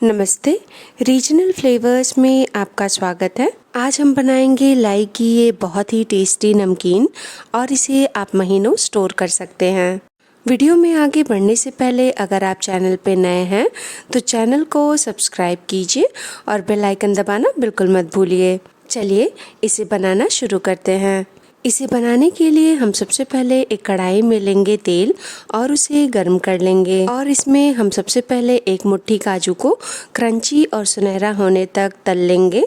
नमस्ते, regional flavours में आपका स्वागत है। आज हम बनाएंगे लाई की ये बहुत ही टेस्टी नमकीन और इसे आप महीनों स्टोर कर सकते हैं। वीडियो में आगे बढ़ने से पहले अगर आप चैनल पे नए हैं तो चैनल को सब्सक्राइब कीजिए और बेल आइकन दबाना बिल्कुल मत भूलिए। चलिए इसे बनाना शुरू करते हैं। इसे बनाने के लिए हम सबसे पहले एक कढ़ाई में लेंगे तेल और उसे गर्म कर लेंगे और इसमें हम सबसे पहले एक मुट्ठी काजू को क्रंची और सुनहरा होने तक तल लेंगे।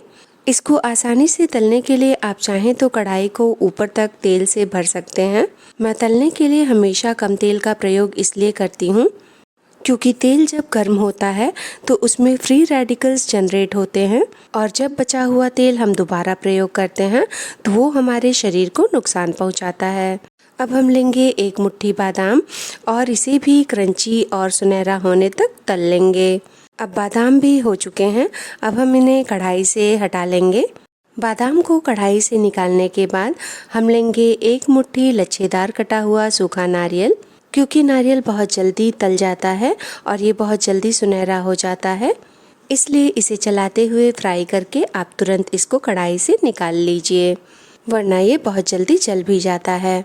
इसको आसानी से तलने के लिए आप चाहें तो कढ़ाई को ऊपर तक तेल से भर सकते हैं। मैं तलने के लिए हमेशा कम तेल का प्रयोग इसलिए करती हूँ क्योंकि तेल जब गर्म होता है तो उसमें फ्री रेडिकल्स जनरेट होते हैं और जब बचा हुआ तेल हम दोबारा प्रयोग करते हैं तो वो हमारे शरीर को नुकसान पहुंचाता है। अब हम लेंगे एक मुट्ठी बादाम और इसे भी क्रंची और सुनहरा होने तक तल लेंगे। अब बादाम भी हो चुके हैं, अब हम इन्हें कढ़ाई से हटा लेंगे। बादाम को कढ़ाई से निकालने के बाद हम लेंगे एक मुट्ठी लच्छेदार कटा हुआ सूखा नारियल। क्योंकि नारियल बहुत जल्दी तल जाता है और ये बहुत जल्दी सुनहरा हो जाता है, इसलिए इसे चलाते हुए फ्राई करके आप तुरंत इसको कढ़ाई से निकाल लीजिए, वरना ये बहुत जल्दी जल भी जाता है।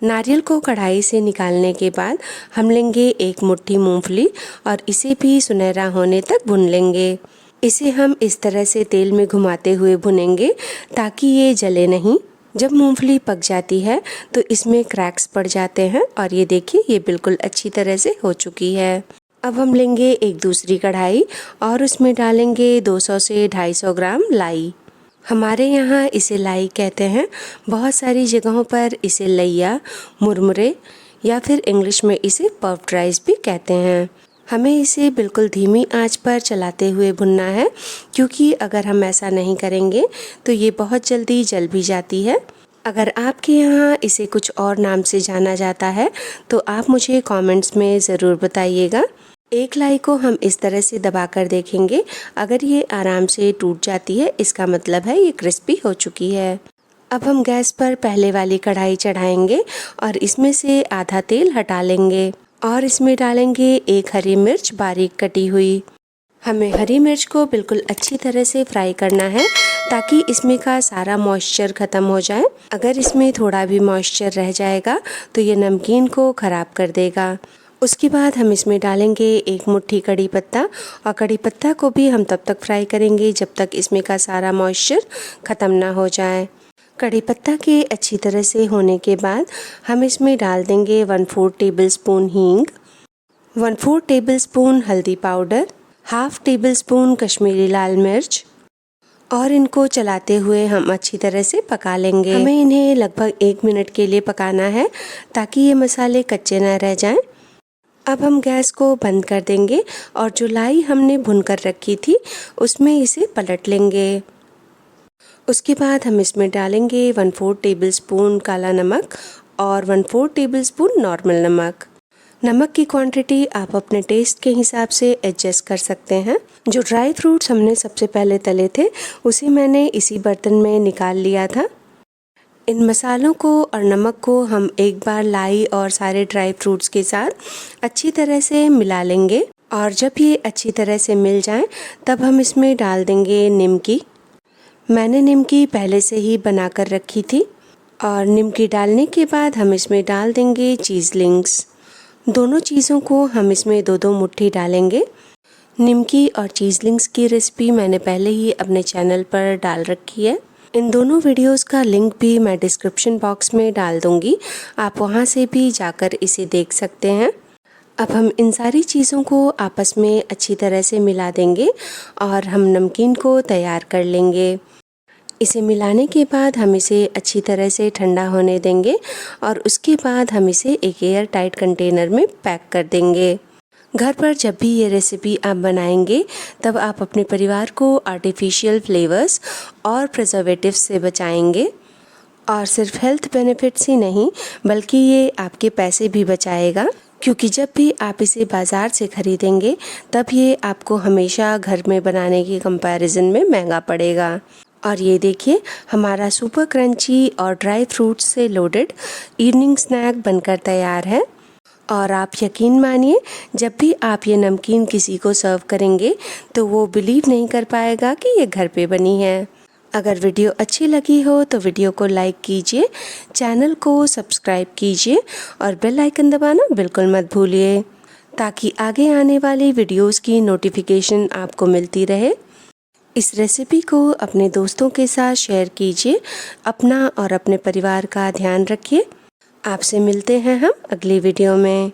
नारियल को कढ़ाई से निकालने के बाद हम लेंगे एक मुट्ठी मूंगफली और इसे भी सुनहरा होने तक भून लेंगे। इसे हम इस तरह से तेल में घुमाते हुए भुनेंगे ताकि ये जले नहीं। जब मूंगफली पक जाती है तो इसमें क्रैक्स पड़ जाते हैं और ये देखिए ये बिल्कुल अच्छी तरह से हो चुकी है। अब हम लेंगे एक दूसरी कढ़ाई और उसमें डालेंगे 200 से 250 ग्राम लाई। हमारे यहाँ इसे लाई कहते हैं, बहुत सारी जगहों पर इसे लैया, मुरमुरे या फिर इंग्लिश में इसे पफ्ड राइस भी कहते हैं। हमें इसे बिल्कुल धीमी आंच पर चलाते हुए भुनना है क्योंकि अगर हम ऐसा नहीं करेंगे तो ये बहुत जल्दी जल भी जाती है। अगर आपके यहाँ इसे कुछ और नाम से जाना जाता है तो आप मुझे कमेंट्स में ज़रूर बताइएगा। एक लाई को हम इस तरह से दबाकर देखेंगे, अगर ये आराम से टूट जाती है इसका मतलब है ये क्रिस्पी हो चुकी है। अब हम गैस पर पहले वाली कढ़ाई चढ़ाएंगे और इसमें से आधा तेल हटा लेंगे और इसमें डालेंगे एक हरी मिर्च बारीक कटी हुई। हमें हरी मिर्च को बिल्कुल अच्छी तरह से फ्राई करना है ताकि इसमें का सारा मॉइस्चर ख़त्म हो जाए। अगर इसमें थोड़ा भी मॉइस्चर रह जाएगा तो ये नमकीन को ख़राब कर देगा। उसके बाद हम इसमें डालेंगे एक मुट्ठी कड़ी पत्ता और कड़ी पत्ता को भी हम तब तक फ्राई करेंगे जब तक इसमें का सारा मॉइस्चर ख़त्म ना हो जाए। कड़ी पत्ता के अच्छी तरह से होने के बाद हम इसमें डाल देंगे 1/4 टेबलस्पून हींग, 1/4 टेबलस्पून हल्दी powder, half tablespoon Kashmiri लाल मिर्च और इनको चलाते हुए हम अच्छी तरह से पका लेंगे। हमें इन्हें लगभग 1 मिनट के लिए पकाना है ताकि ये मसाले कच्चे न रह जाएं। अब हम गैस को बंद कर देंगे और जो लाई हमने भुनकर रखी थी उसमें इसे पलट लेंगे। उसके बाद हम इसमें डालेंगे 1/4 टेबलस्पून काला नमक और 1/4 टेबलस्पून नॉर्मल नमक। नमक की क्वांटिटी आप अपने टेस्ट के हिसाब से एडजस्ट कर सकते हैं। जो ड्राई फ्रूट्स हमने सबसे पहले तले थे उसे मैंने इसी बर्तन में निकाल लिया था। इन मसालों को और नमक को हम एक बार लाई और सारे ड्राई फ्रूट्स के साथ अच्छी तरह से मिला लेंगे और जब ये अच्छी तरह से मिल जाएं तब हम इसमें डाल देंगे निमकी। मैंने निमकी पहले से ही बनाकर रखी थी और निमकी डालने के बाद हम इसमें डाल देंगे चीज़लिंग्स। दोनों चीज़ों को हम इसमें 2-2 मुट्ठी डालेंगे। निमकी और चीज़लिंग्स की रेसिपी मैंने पहले ही अपने चैनल पर डाल रखी है। इन दोनों वीडियोस का लिंक भी मैं डिस्क्रिप्शन बॉक्स में डाल दूंगी, आप वहां से भी जाकर इसे देख सकते हैं। अब हम इन सारी चीज़ों को आपस में अच्छी तरह से मिला देंगे और हम नमकीन को तैयार कर लेंगे। इसे मिलाने के बाद हम इसे अच्छी तरह से ठंडा होने देंगे और उसके बाद हम इसे एक एयर टाइट कंटेनर में पैक कर देंगे। घर पर जब भी ये रेसिपी आप बनाएंगे तब आप अपने परिवार को आर्टिफिशियल फ्लेवर्स और प्रिजर्वेटिव्स से बचाएंगे और सिर्फ हेल्थ बेनिफिट्स ही नहीं बल्कि ये आपके पैसे भी बचाएगा, क्योंकि जब भी आप इसे बाज़ार से ख़रीदेंगे तब ये आपको हमेशा घर में बनाने के कंपैरिजन में महंगा पड़ेगा। और ये देखिए हमारा सुपर क्रंची और ड्राई फ्रूट्स से लोडेड इवनिंग स्नैक बनकर तैयार है। और आप यकीन मानिए, जब भी आप ये नमकीन किसी को सर्व करेंगे तो वो बिलीव नहीं कर पाएगा कि ये घर पे बनी है। अगर वीडियो अच्छी लगी हो तो वीडियो को लाइक कीजिए, चैनल को सब्सक्राइब कीजिए और बेल आइकन दबाना बिल्कुल मत भूलिए, ताकि आगे आने वाली वीडियोस की नोटिफिकेशन आपको मिलती रहे। इस रेसिपी को अपने दोस्तों के साथ शेयर कीजिए। अपना और अपने परिवार का ध्यान रखिए। आपसे मिलते हैं हम अगली वीडियो में।